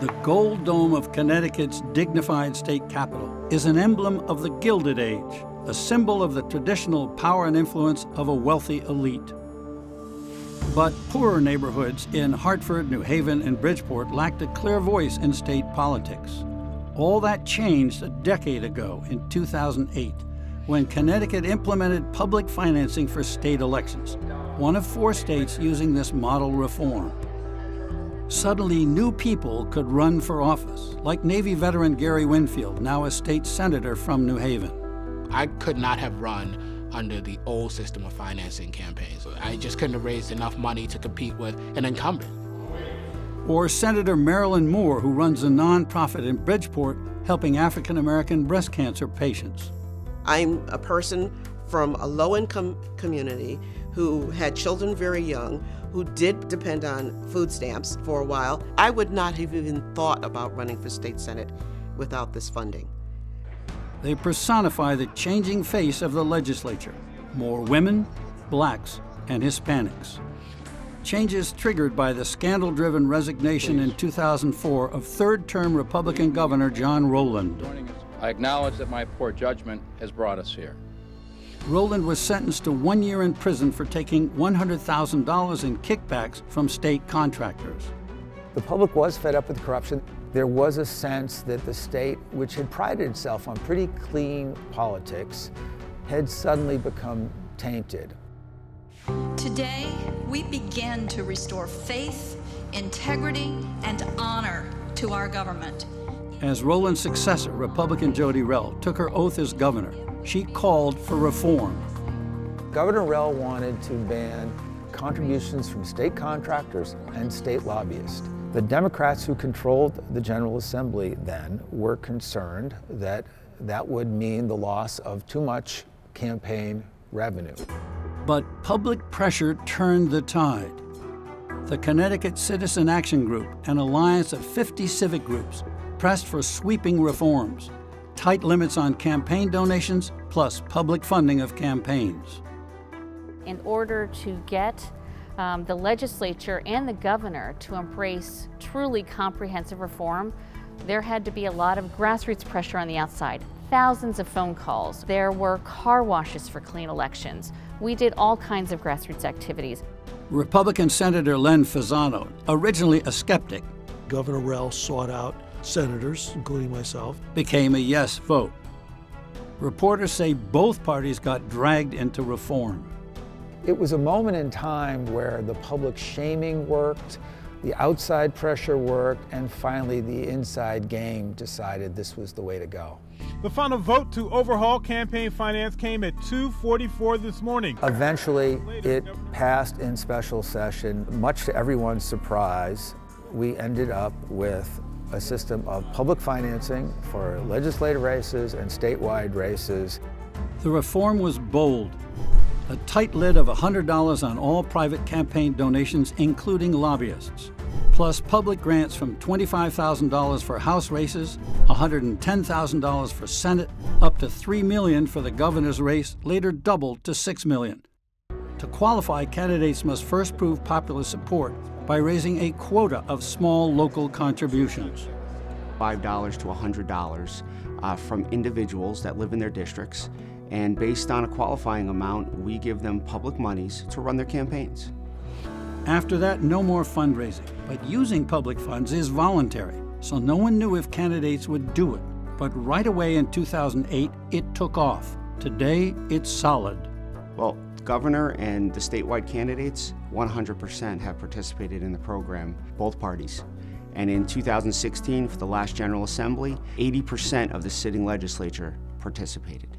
The gold dome of Connecticut's dignified state capitol is an emblem of the Gilded Age, a symbol of the traditional power and influence of a wealthy elite. But poorer neighborhoods in Hartford, New Haven, and Bridgeport lacked a clear voice in state politics. All that changed a decade ago in 2008, when Connecticut implemented public financing for state elections, one of 4 states using this model reform. Suddenly, new people could run for office, like Navy veteran Gary Winfield, now a state senator from New Haven. I could not have run under the old system of financing campaigns. I just couldn't have raised enough money to compete with an incumbent. Or Senator Marilyn Moore, who runs a nonprofit in Bridgeport helping African-American breast cancer patients. I'm a person from a low-income community who had children very young, who did depend on food stamps for a while. I would not have even thought about running for state senate without this funding. They personify the changing face of the legislature: more women, blacks, and Hispanics. Changes triggered by the scandal-driven resignation in 2004 of third-term Republican Governor John Rowland. I acknowledge that my poor judgment has brought us here. Rowland was sentenced to 1 year in prison for taking $100,000 in kickbacks from state contractors. The public was fed up with corruption. There was a sense that the state, which had prided itself on pretty clean politics, had suddenly become tainted. Today, we begin to restore faith, integrity, and honor to our government. As Rowland's successor, Republican Jody Rell, took her oath as governor, she called for reform. Governor Rell wanted to ban contributions from state contractors and state lobbyists. The Democrats who controlled the General Assembly then were concerned that that would mean the loss of too much campaign revenue. But public pressure turned the tide. The Connecticut Citizen Action Group, an alliance of 50 civic groups, pressed for sweeping reforms, tight limits on campaign donations, plus public funding of campaigns. In order to get the legislature and the governor to embrace truly comprehensive reform, there had to be a lot of grassroots pressure on the outside. Thousands of phone calls. There were car washes for clean elections. We did all kinds of grassroots activities. Republican Senator Len Fasano, originally a skeptic, Governor Rell sought out senators, including myself, became a yes vote. Reporters say both parties got dragged into reform. It was a moment in time where the public shaming worked, the outside pressure worked, and finally the inside game decided this was the way to go. The final vote to overhaul campaign finance came at 2:44 this morning. Eventually, it passed in special session. Much to everyone's surprise, we ended up with a system of public financing for legislative races and statewide races. The reform was bold. A tight lid of $100 on all private campaign donations, including lobbyists, plus public grants from $25,000 for House races, $110,000 for Senate, up to $3 million for the governor's race, later doubled to $6 million. To qualify, candidates must first prove popular support by raising a quota of small local contributions. $5 to $100 from individuals that live in their districts, and based on a qualifying amount, we give them public monies to run their campaigns. After that, no more fundraising, but using public funds is voluntary, so no one knew if candidates would do it. But right away in 2008, it took off. Today, it's solid. Well, the governor and the statewide candidates 100% have participated in the program, both parties. And in 2016, for the last General Assembly, 80% of the sitting legislature participated.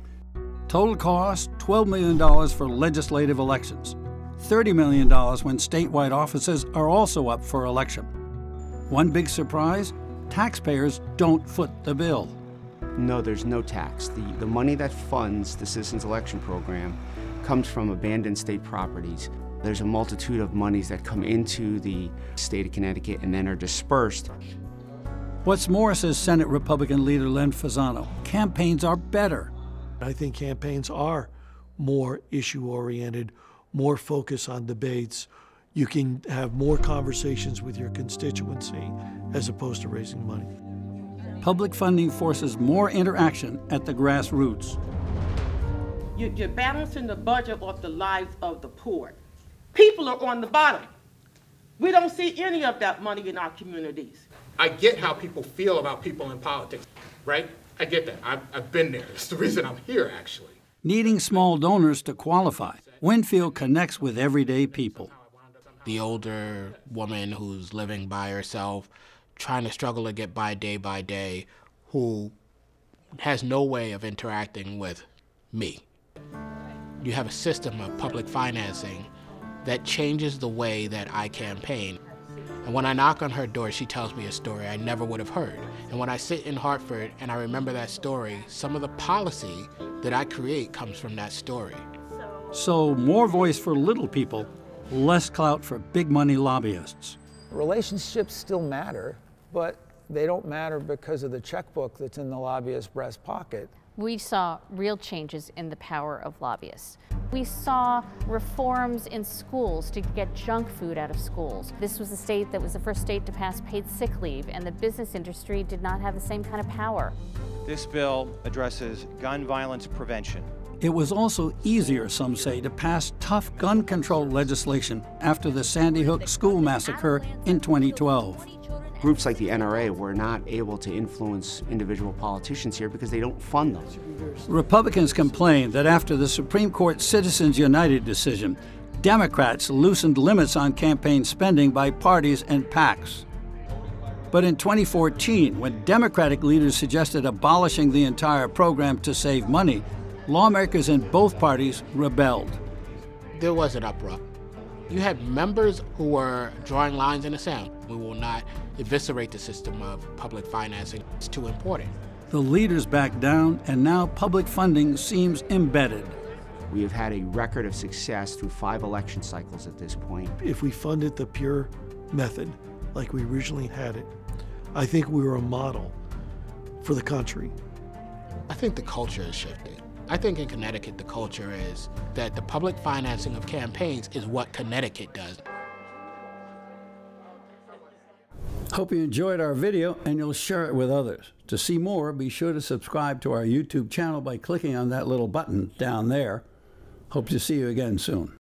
Total cost, $12 million for legislative elections, $30 million when statewide offices are also up for election. One big surprise, taxpayers don't foot the bill. No, there's no tax. The money that funds the Citizens Election Program comes from abandoned state properties. There's a multitude of monies that come into the state of Connecticut and then are dispersed. What's more, says Senate Republican leader Len Fasano, campaigns are better. I think campaigns are more issue-oriented, more focused on debates. You can have more conversations with your constituency as opposed to raising money. Public funding forces more interaction at the grassroots. You're balancing the budget off the lives of the poor. People are on the bottom. We don't see any of that money in our communities. I get how people feel about people in politics, right? I get that. I've been there. It's the reason I'm here, actually. Needing small donors to qualify, Winfield connects with everyday people. The older woman who's living by herself, trying to struggle to get by day, who has no way of interacting with me. You have a system of public financing that changes the way that I campaign. And when I knock on her door, she tells me a story I never would have heard. And when I sit in Hartford and I remember that story, some of the policy that I create comes from that story. So more voice for little people, less clout for big money lobbyists. Relationships still matter, but they don't matter because of the checkbook that's in the lobbyist's breast pocket. We saw real changes in the power of lobbyists. We saw reforms in schools to get junk food out of schools. This was a state that was the first state to pass paid sick leave, and the business industry did not have the same kind of power. This bill addresses gun violence prevention. It was also easier, some say, to pass tough gun control legislation after the Sandy Hook school massacre in 2012. Groups like the NRA were not able to influence individual politicians here because they don't fund them. Republicans complained that after the Supreme Court Citizens United decision, Democrats loosened limits on campaign spending by parties and PACs. But in 2014, when Democratic leaders suggested abolishing the entire program to save money, lawmakers in both parties rebelled. There was an uproar. You had members who were drawing lines in the sand. We will not eviscerate the system of public financing. It's too important. The leaders backed down, and now public funding seems embedded. We have had a record of success through 5 election cycles at this point. If we funded the pure method like we originally had it, I think we were a model for the country. I think the culture has shifted. I think in Connecticut, the culture is that the public financing of campaigns is what Connecticut does. Hope you enjoyed our video and you'll share it with others. To see more, be sure to subscribe to our YouTube channel by clicking on that little button down there. Hope to see you again soon.